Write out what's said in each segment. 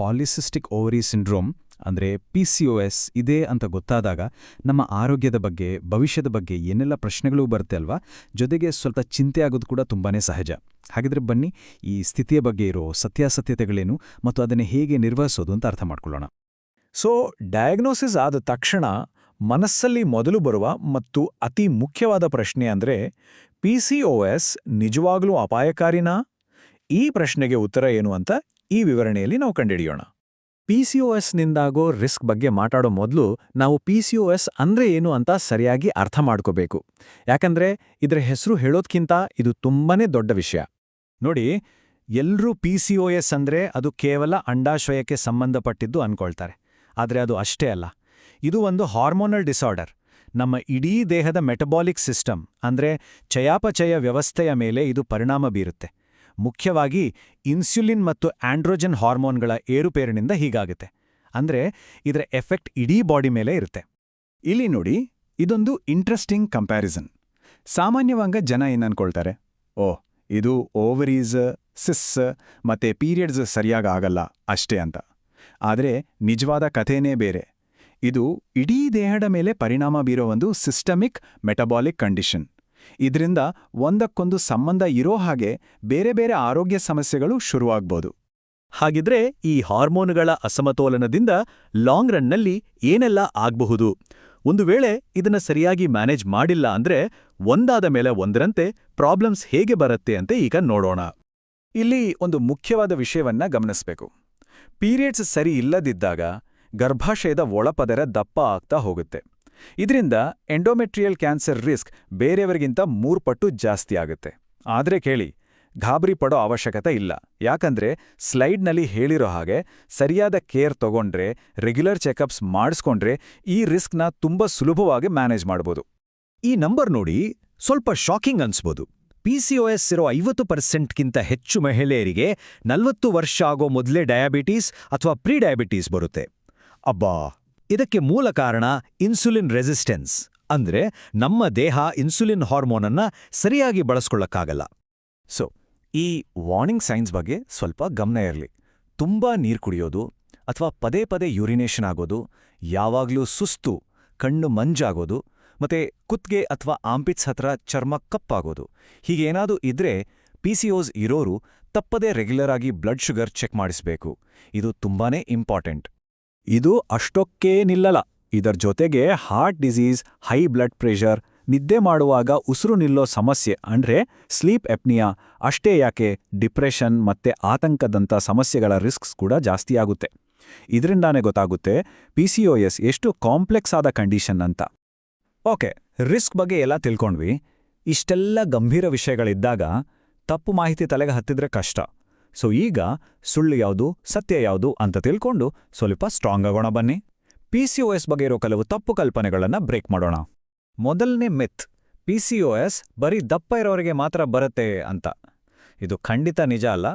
Polycystic ovary syndrome ಅಂದರೆ PCOS ಇದೆ ಅಂತ ಗೊತ್ತಾದಾಗ ನಮ್ಮ ಆರೋಗ್ಯದ ಬಗ್ಗೆ ಭವಿಷ್ಯದ ಬಗ್ಗೆ ಏನೆಲ್ಲ ಪ್ರಶ್ನೆಗಳು ಬರುತ್ತೆ ಅಲ್ವಾ, ಜೊತೆಗೆ ಸ್ವಲ್ಪ ಚಿಂತೆ ಆಗೋದು ಕೂಡ ತುಂಬಾನೇ ಸಹಜ. ಹಾಗಿದ್ರೆ ಬನ್ನಿ ಈ ಸ್ಥಿತಿಯ ಬಗ್ಗೆ ಇರೋ ಸತ್ಯಾಸತ್ಯತೆಗಳೇನು ಮತ್ತು ಅದನ್ನು ಹೇಗೆ ನಿರ್ವಹಿಸೋದು ಅಂತ ಅರ್ಥ ಮಾಡ್ಕೊಳ್ಳೋಣ. ಸೊ ಡಯಾಗ್ನೋಸಿಸ್ ಆದ ತಕ್ಷಣ ಮನಸ್ಸಲ್ಲಿ ಮೊದಲು ಬರುವ ಮತ್ತು ಅತಿ ಮುಖ್ಯವಾದ ಪ್ರಶ್ನೆ ಅಂದರೆ PCOS ನಿಜವಾಗ್ಲೂ ಅಪಾಯಕಾರಿನಾ? ಈ ಪ್ರಶ್ನೆಗೆ ಉತ್ತರ ಏನು ಅಂತ ಈ ವಿವರಣೆಯಲ್ಲಿ ನಾವು ಕಂಡುಹಿಡಿಯೋಣ. PCOSನಿಂದಾಗೋ ರಿಸ್ಕ್ ಬಗ್ಗೆ ಮಾತಾಡೋ ಮೊದಲು ನಾವು PCOS ಅಂದ್ರೆ ಏನು ಅಂತ ಸರಿಯಾಗಿ ಅರ್ಥ ಮಾಡ್ಕೋಬೇಕು. ಯಾಕಂದ್ರೆ ಇದರ ಹೆಸರು ಹೇಳೋದ್ಕಿಂತ ಇದು ತುಂಬಾನೇ ದೊಡ್ಡ ವಿಷಯ. ನೋಡಿ, ಎಲ್ರೂ PCOS ಅಂದ್ರೆ ಅದು ಕೇವಲ ಅಂಡಾಶಯಕ್ಕೆ ಸಂಬಂಧಪಟ್ಟಿದ್ದು ಅನ್ಕೊಳ್ತಾರೆ. ಆದರೆ ಅದು ಅಷ್ಟೇ ಅಲ್ಲ. ಇದು ಒಂದು ಹಾರ್ಮೋನಲ್ ಡಿಸಾರ್ಡರ್. ನಮ್ಮ ಇಡೀ ದೇಹದ ಮೆಟಬಾಲಿಕ್ ಸಿಸ್ಟಮ್ ಅಂದ್ರೆ ಚಯಾಪಚಯ ವ್ಯವಸ್ಥೆಯ ಮೇಲೆ ಇದು ಪರಿಣಾಮ ಬೀರುತ್ತೆ. ಮುಖ್ಯವಾಗಿ ಇನ್ಸುಲಿನ್ ಮತ್ತು ಆಂಡ್ರೋಜನ್ ಹಾರ್ಮೋನ್ಗಳ ಏರುಪೇರಿನಿಂದ ಹೀಗಾಗುತ್ತೆ. ಅಂದ್ರೆ ಇದರ ಎಫೆಕ್ಟ್ ಇಡೀ ಬಾಡಿ ಮೇಲೆ ಇರುತ್ತೆ. ಇಲ್ಲಿ ನೋಡಿ, ಇದೊಂದು ಇಂಟ್ರೆಸ್ಟಿಂಗ್ ಕಂಪ್ಯಾರಿಸನ್. ಸಾಮಾನ್ಯವಾಗಿ ಜನ ಏನನ್ಕೊಳ್ತಾರೆ, ಇದು ಓವರೀಸ್, ಸಿಸ್ ಮತ್ತೆ ಪೀರಿಯಡ್ಸ್ ಸರಿಯಾಗಿ ಆಗಲ್ಲ ಅಷ್ಟೇ ಅಂತ. ಆದರೆ ನಿಜವಾದ ಕಥೆನೇ ಬೇರೆ. ಇದು ಇಡೀ ದೇಹದ ಮೇಲೆ ಪರಿಣಾಮ ಬೀರೋ ಒಂದು ಸಿಸ್ಟಮಿಕ್ ಮೆಟಬಾಲಿಕ್ ಕಂಡೀಷನ್. ಇದರಿಂದ ಒಂದಕ್ಕೊಂದು ಸಂಬಂಧ ಇರೋ ಹಾಗೆ ಬೇರೆ ಬೇರೆ ಆರೋಗ್ಯ ಸಮಸ್ಯೆಗಳು ಶುರುವಾಗ್ಬೋದು. ಹಾಗಿದ್ರೆ ಈ ಹಾರ್ಮೋನುಗಳ ಅಸಮತೋಲನದಿಂದ ಲಾಂಗ್ ರನ್ನಲ್ಲಿ ಏನೆಲ್ಲ ಆಗಬಹುದು? ಒಂದು ವೇಳೆ ಇದನ್ನ ಸರಿಯಾಗಿ ಮ್ಯಾನೇಜ್ ಮಾಡಿಲ್ಲ ಅಂದ್ರೆ ಒಂದಾದ ಮೇಲೆ ಒಂದರಂತೆ ಪ್ರಾಬ್ಲಮ್ಸ್ ಹೇಗೆ ಬರುತ್ತೆ ಅಂತ ಈಗ ನೋಡೋಣ. ಇಲ್ಲಿ ಒಂದು ಮುಖ್ಯವಾದ ವಿಷಯವನ್ನ ಗಮನಿಸಬೇಕು. ಪೀರಿಯಡ್ಸ್ ಸರಿ ಇಲ್ಲದಿದ್ದಾಗ ಗರ್ಭಾಶಯದ ಒಳಪದರ ದಪ್ಪ ಆಗ್ತಾ ಹೋಗುತ್ತೆ. ಇದರಿಂದ ಎಂಡೋಮೆಟ್ರಿಯಲ್ ಕ್ಯಾನ್ಸರ್ ರಿಸ್ಕ್ ಬೇರೆಯವರಿಗಿಂತ 3 ಪಟ್ಟು ಜಾಸ್ತಿ ಆಗುತ್ತೆ. ಆದರೆ ಕೇಳಿ, ಗಾಬರಿ ಪಡೋ ಅವಶ್ಯಕತೆ ಇಲ್ಲ. ಯಾಕಂದ್ರೆ ಸ್ಲೈಡ್ನಲ್ಲಿ ಹೇಳಿರೋ ಹಾಗೆ ಸರಿಯಾದ ಕೇರ್ ತಗೊಂಡ್ರೆ, ರೆಗ್ಯುಲರ್ ಚೆಕಪ್ಸ್ ಮಾಡಿಸ್ಕೊಂಡ್ರೆ ಈ ರಿಸ್ಕ್ನ ತುಂಬಾ ಸುಲಭವಾಗಿ ಮ್ಯಾನೇಜ್ ಮಾಡ್ಬೋದು. ಈ ನಂಬರ್ ನೋಡಿ ಸ್ವಲ್ಪ ಶಾಕಿಂಗ್ ಅನ್ಸ್ಬೋದು. PCOS ಇರೋ 50%ಗಿಂತ ಹೆಚ್ಚು ಮಹಿಳೆಯರಿಗೆ 40 ವರ್ಷ ಆಗೋ ಮೊದಲೇ ಡಯಾಬಿಟೀಸ್ ಅಥವಾ ಪ್ರೀ ಡಯಾಬಿಟೀಸ್ ಬರುತ್ತೆ. ಅಬ್ಬಾ! ಇದಕ್ಕೆ ಮೂಲ ಕಾರಣ ಇನ್ಸುಲಿನ್ ರೆಸಿಸ್ಟೆನ್ಸ್. ಅಂದ್ರೆ ನಮ್ಮ ದೇಹ ಇನ್ಸುಲಿನ್ ಹಾರ್ಮೋನನ್ನ ಸರಿಯಾಗಿ ಬಳಸ್ಕೊಳ್ಳಕ್ಕಾಗಲ್ಲ. ಸೊ ಈ ವಾರ್ನಿಂಗ್ ಸೈನ್ಸ್ ಬಗ್ಗೆ ಸ್ವಲ್ಪ ಗಮನ ಇರಲಿ. ತುಂಬಾ ನೀರು ಕುಡಿಯೋದು ಅಥವಾ ಪದೇ ಪದೇ ಯೂರಿನೇಷನ್ ಆಗೋದು, ಯಾವಾಗ್ಲೂ ಸುಸ್ತು, ಕಣ್ಣು ಮಂಜಾಗೋದು ಮತ್ತೆ ಕುತ್ಗೆ ಅಥವಾ ಆಂಪಿಟ್ಸ್ ಹತ್ರ ಚರ್ಮ ಕಪ್ಪಾಗೋದು, ಹೀಗೇನಾದ್ರೂ ಇದ್ರೆ PCOS ಇರೋರು ತಪ್ಪದೇ ರೆಗ್ಯುಲರ್ ಆಗಿ ಬ್ಲಡ್ ಶುಗರ್ ಚೆಕ್ ಮಾಡಿಸ್ಬೇಕು. ಇದು ತುಂಬಾನೇ ಇಂಪಾರ್ಟೆಂಟ್. ಇದು ಅಷ್ಟೊಕ್ಕೇ ನಿಲ್ಲಲ್ಲ. ಇದರ ಜೊತೆಗೆ heart disease, high blood pressure, ನಿದ್ದೆ ಮಾಡುವಾಗ ಉಸಿರು ನಿಲ್ಲೋ ಸಮಸ್ಯೆ ಅಂದ್ರೆ ಸ್ಲೀಪ್ ಎಪ್ನಿಯಾ, ಅಷ್ಟೇ ಯಾಕೆ ಡಿಪ್ರೆಷನ್ ಮತ್ತೆ ಆತಂಕದಂಥ ಸಮಸ್ಯೆಗಳ ರಿಸ್ಕ್ಸ್ ಕೂಡ ಜಾಸ್ತಿಯಾಗುತ್ತೆ. ಇದರಿಂದಾನೇ ಗೊತ್ತಾಗುತ್ತೆ PCOS ಎಷ್ಟು ಕಾಂಪ್ಲೆಕ್ಸ್ ಆದ ಕಂಡೀಷನ್ ಅಂತ. ಓಕೆ, ರಿಸ್ಕ್ ಬಗ್ಗೆ ಎಲ್ಲ ತಿಳ್ಕೊಂಡ್ವಿ. ಇಷ್ಟೆಲ್ಲ ಗಂಭೀರ ವಿಷಯಗಳಿದ್ದಾಗ ತಪ್ಪು ಮಾಹಿತಿ ತಲೆಗೆ ಹತ್ತಿದ್ರೆ ಕಷ್ಟ. ಸೊ ಈಗ ಸುಳ್ಳು ಯಾವುದು, ಸತ್ಯ ಯಾವುದು ಅಂತ ತಿಳ್ಕೊಂಡು ಸ್ವಲ್ಪ ಸ್ಟ್ರಾಂಗ್ ಆಗೋಣ ಬನ್ನಿ. PCOS ಬಗ್ಗೆ ಇರೋ ಕೆಲವು ತಪ್ಪು ಕಲ್ಪನೆಗಳನ್ನ ಬ್ರೇಕ್ ಮಾಡೋಣ. ಮೊದಲನೇ ಮಿತ್, PCOS ಬರೀ ದಪ್ಪ ಇರೋರಿಗೆ ಮಾತ್ರ ಬರುತ್ತೆ ಅಂತ. ಇದು ಖಂಡಿತ ನಿಜ ಅಲ್ಲ.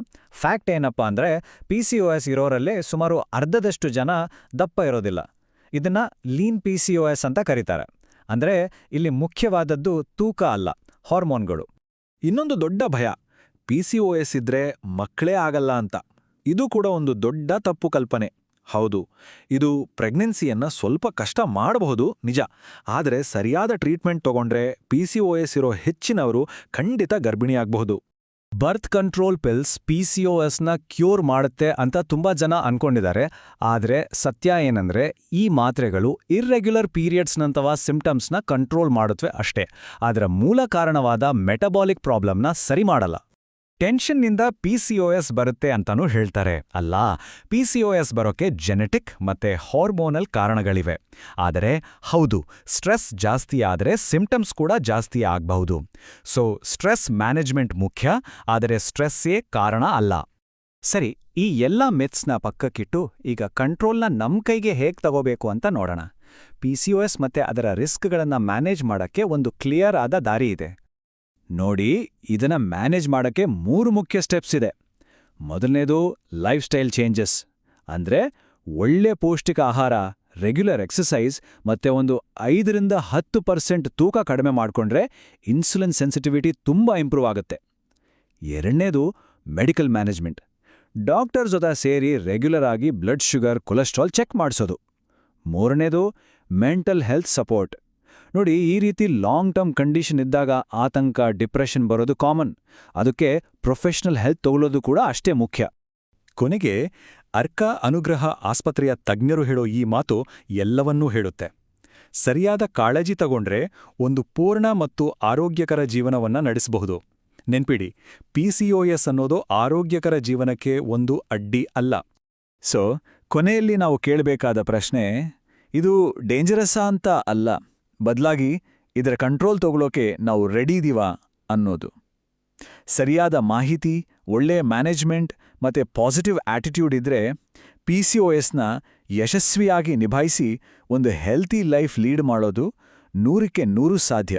ಫ್ಯಾಕ್ಟ್ ಏನಪ್ಪ ಅಂದ್ರೆ PCOS ಇರೋರಲ್ಲೇ ಸುಮಾರು ಅರ್ಧದಷ್ಟು ಜನ ದಪ್ಪ ಇರೋದಿಲ್ಲ. ಇದನ್ನ ಲೀನ್ PCOS ಅಂತ ಕರೀತಾರೆ. ಅಂದ್ರೆ ಇಲ್ಲಿ ಮುಖ್ಯವಾದದ್ದು ತೂಕ ಅಲ್ಲ, ಹಾರ್ಮೋನ್ಗಳು. ಇನ್ನೊಂದು ದೊಡ್ಡ ಭಯ, PCOS ಇದ್ರೆ ಮಕ್ಕಳೇ ಆಗಲ್ಲ ಅಂತ. ಇದು ಕೂಡ ಒಂದು ದೊಡ್ಡ ತಪ್ಪು ಕಲ್ಪನೆ. ಹೌದು, ಇದು ಪ್ರೆಗ್ನೆನ್ಸಿಯನ್ನ ಸ್ವಲ್ಪ ಕಷ್ಟ ಮಾಡಬಹುದು ನಿಜ. ಆದರೆ ಸರಿಯಾದ ಟ್ರೀಟ್ಮೆಂಟ್ ತಗೊಂಡ್ರೆ PCOS ಇರೋ ಹೆಚ್ಚಿನವರು ಖಂಡಿತ ಗರ್ಭಿಣಿಯಾಗಬಹುದು. ಬರ್ತ್ ಕಂಟ್ರೋಲ್ ಪಿಲ್ಸ್ PCOSನ ಕ್ಯೂರ್ ಮಾಡುತ್ತೆ ಅಂತ ತುಂಬಾ ಜನ ಅನ್ಕೊಂಡಿದ್ದಾರೆ. ಆದರೆ ಸತ್ಯ ಏನಂದ್ರೆ ಈ ಮಾತ್ರೆಗಳು ಇರ್ರೆಗ್ಯುಲರ್ ಪೀರಿಯಡ್ಸ್ನಂತಹ ಸಿಂಪ್ಟಮ್ಸ್ನ ಕಂಟ್ರೋಲ್ ಮಾಡುತ್ತವೆ ಅಷ್ಟೇ. ಅದರ ಮೂಲ ಕಾರಣವಾದ ಮೆಟಬಾಲಿಕ್ ಪ್ರಾಬ್ಲಮ್ನ ಸರಿ ಮಾಡಲ್ಲ. ಟೆನ್ಷನ್ನಿಂದ PCOS ಬರುತ್ತೆ ಅಂತಾನೂ ಹೇಳ್ತಾರೆ. ಅಲ್ಲ, PCOS ಬರೋಕೆ ಜೆನೆಟಿಕ್ ಮತ್ತೆ ಹಾರ್ಮೋನಲ್ ಕಾರಣಗಳಿವೆ. ಆದರೆ ಹೌದು, ಸ್ಟ್ರೆಸ್ ಜಾಸ್ತಿ ಆದರೆ ಸಿಂಪ್ಟಮ್ಸ್ ಕೂಡ ಜಾಸ್ತಿ ಆಗಬಹುದು. ಸೊ ಸ್ಟ್ರೆಸ್ ಮ್ಯಾನೇಜ್ಮೆಂಟ್ ಮುಖ್ಯ, ಆದರೆ ಸ್ಟ್ರೆಸ್ಸೇ ಕಾರಣ ಅಲ್ಲ. ಸರಿ, ಈ ಎಲ್ಲ ಮಿತ್ಸ್ನ ಪಕ್ಕಕ್ಕಿಟ್ಟು ಈಗ ಕಂಟ್ರೋಲ್ನ ನಮ್ಮ ಕೈಗೆ ಹೇಗೆ ತಗೋಬೇಕು ಅಂತ ನೋಡೋಣ. PCOS ಮತ್ತೆ ಅದರ ರಿಸ್ಕ್ಗಳನ್ನ ಮ್ಯಾನೇಜ್ ಮಾಡಕ್ಕೆ ಒಂದು ಕ್ಲಿಯರ್ ಆದ ದಾರಿ ಇದೆ. ನೋಡಿ, ಇದನ್ನ ಮ್ಯಾನೇಜ್ ಮಾಡಕ್ಕೆ 3 ಮುಖ್ಯ ಸ್ಟೆಪ್ಸ್ ಇದೆ. ಮೊದಲನೇದು ಲೈಫ್ ಸ್ಟೈಲ್ ಚೇಂಜಸ್. ಅಂದ್ರೆ ಒಳ್ಳೆ ಪೌಷ್ಟಿಕ ಆಹಾರ, ರೆಗ್ಯುಲರ್ ಎಕ್ಸಸೈಸ್ ಮತ್ತೆ ಒಂದು 5-10% ತೂಕ ಕಡಿಮೆ ಮಾಡಿಕೊಂಡ್ರೆ ಇನ್ಸುಲಿನ್ ಸೆನ್ಸಿಟಿವಿಟಿ ತುಂಬಾ ಇಂಪ್ರೂವ್ ಆಗುತ್ತೆ. ಎರಡನೇದು ಮೆಡಿಕಲ್ ಮ್ಯಾನೇಜ್ಮೆಂಟ್. ಡಾಕ್ಟರ್ ಜೊತೆ ಸೇರಿ ರೆಗ್ಯುಲರ್ ಆಗಿ ಬ್ಲಡ್ ಶುಗರ್ ಕೊಲೆಸ್ಟ್ರಾಲ್ ಚೆಕ್ ಮಾಡಿಸೋದು. ಮೂರನೇದು ಮೆಂಟಲ್ ಹೆಲ್ತ್ ಸಪೋರ್ಟ್. ನೋಡಿ, ಈ ರೀತಿ ಲಾಂಗ್ ಟರ್ಮ್ ಕಂಡೀಷನ್ ಇದ್ದಾಗ ಆತಂಕ, ಡಿಪ್ರೆಷನ್ ಬರೋದು ಕಾಮನ್. ಅದಕ್ಕೆ ಪ್ರೊಫೆಷನಲ್ ಹೆಲ್ತ್ ತಗೊಳ್ಳೋದು ಕೂಡ ಅಷ್ಟೇ ಮುಖ್ಯ. ಕೊನೆಗೆ ಅರ್ಕ ಅನುಗ್ರಹ ಆಸ್ಪತ್ರೆಯ ತಜ್ಞರು ಹೇಳೋ ಈ ಮಾತು ಎಲ್ಲವನ್ನೂ ಹೇಳುತ್ತೆ. ಸರಿಯಾದ ಕಾಳಜಿ ತಗೊಂಡ್ರೆ ಒಂದು ಪೂರ್ಣ ಮತ್ತು ಆರೋಗ್ಯಕರ ಜೀವನವನ್ನ ನಡೆಸಬಹುದು. ನೆನ್ಪಿಡಿ, PCOS ಅನ್ನೋದು ಆರೋಗ್ಯಕರ ಜೀವನಕ್ಕೆ ಒಂದು ಅಡ್ಡಿ ಅಲ್ಲ. ಸೊ ಕೊನೆಯಲ್ಲಿ ನಾವು ಕೇಳಬೇಕಾದ ಪ್ರಶ್ನೆ, ಇದು ಡೇಂಜರಸ್ಸಾ ಅಂತ ಅಲ್ಲ, ಬದಲಾಗಿ ಇದರ ಕಂಟ್ರೋಲ್ ತಗೊಳ್ಳೋಕೆ ನಾವು ರೆಡಿ ಇದೀವಾ ಅನ್ನೋದು. ಸರಿಯಾದ ಮಾಹಿತಿ, ಒಳ್ಳೆಯ ಮ್ಯಾನೇಜ್ಮೆಂಟ್ ಮತ್ತೆ ಪಾಸಿಟಿವ್ ಆಟಿಟ್ಯೂಡ್ ಇದ್ರೆ PCOSನ ಯಶಸ್ವಿಯಾಗಿ ನಿಭಾಯಿಸಿ ಒಂದು ಹೆಲ್ತಿ ಲೈಫ್ ಲೀಡ್ ಮಾಡೋದು 100ಕ್ಕೆ 100 ಸಾಧ್ಯ.